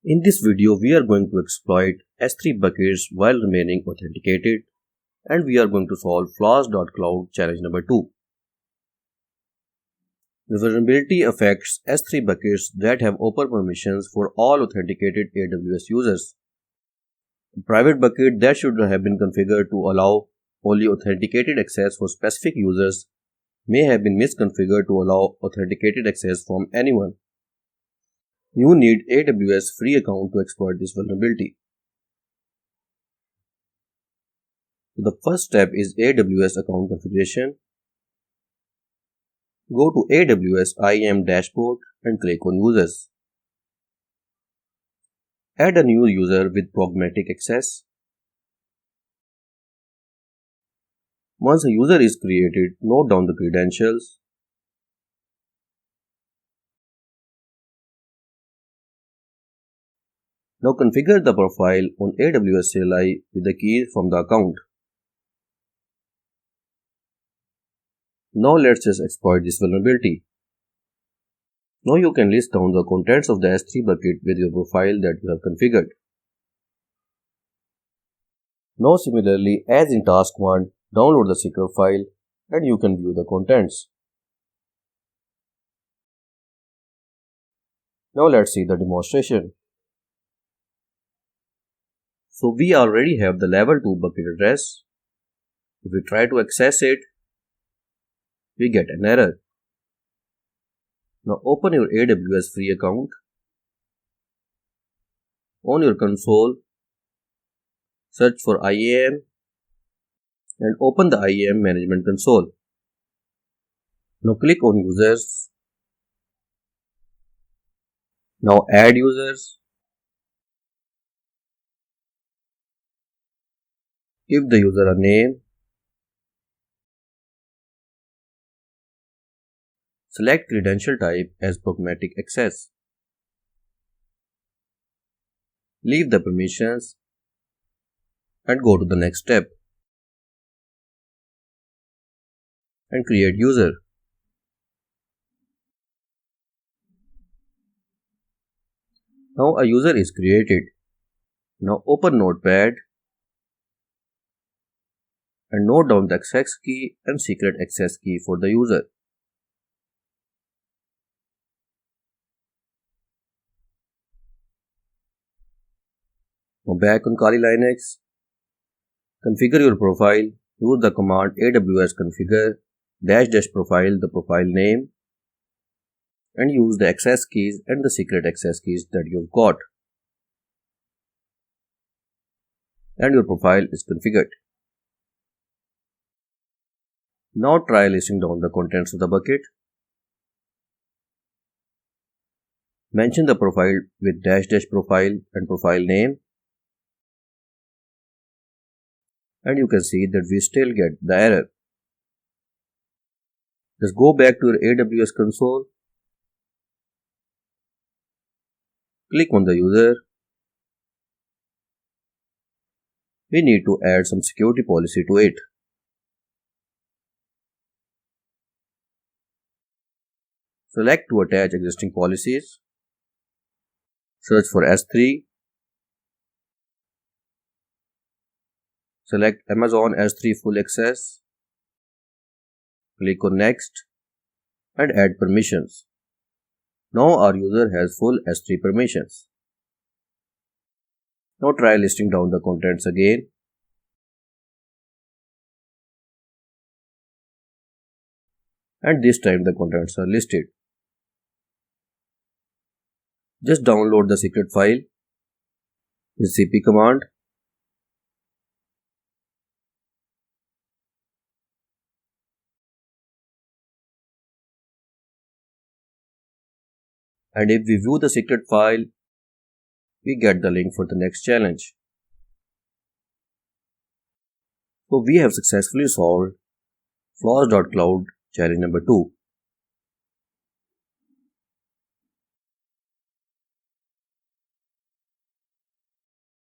In this video, we are going to exploit S3 buckets while remaining authenticated, and we are going to solve Flaws.Cloud challenge number 2. The vulnerability affects S3 buckets that have open permissions for all authenticated AWS users. A private bucket that should have been configured to allow only authenticated access for specific users may have been misconfigured to allow authenticated access from anyone. You need AWS free account to exploit this vulnerability. The first step is AWS account configuration. Go to AWS IAM dashboard and click on Users. Add a new user with pragmatic access. Once a user is created, note down the credentials. Now configure the profile on AWS CLI with the keys from the account. Now let's just exploit this vulnerability. Now you can list down the contents of the S3 bucket with your profile that you have configured. Now similarly, as in task 1, download the secret file and you can view the contents. Now let's see the demonstration. So we already have the level 2 bucket address. If we try to access it, we get an error. Now open your AWS free account. On your console, search for IAM and open the IAM management console. Now click on users. Now add users. Give the user a name. Select credential type as pragmatic access. Leave the permissions and go to the next step and create user. Now a user is created. Now open Notepad and note down the access key and secret access key for the user. Now back on Kali Linux, configure your profile. Use the command AWS configure -- profile the profile name and use the access keys and the secret access keys that you've got. And your profile is configured. Now try listing down the contents of the bucket. Mention the profile with -- profile and profile name. And you can see that we still get the error. Just go back to your AWS console. Click on the user. We need to add some security policy to it. Select to attach existing policies. Search for S3. Select Amazon S3 Full Access. Click on Next and add permissions. Now our user has full S3 permissions. Now try listing down the contents again. And this time the contents are listed. Just download the secret file with cp command. And if we view the secret file, we get the link for the next challenge. So we have successfully solved Flaws.Cloud challenge number 2.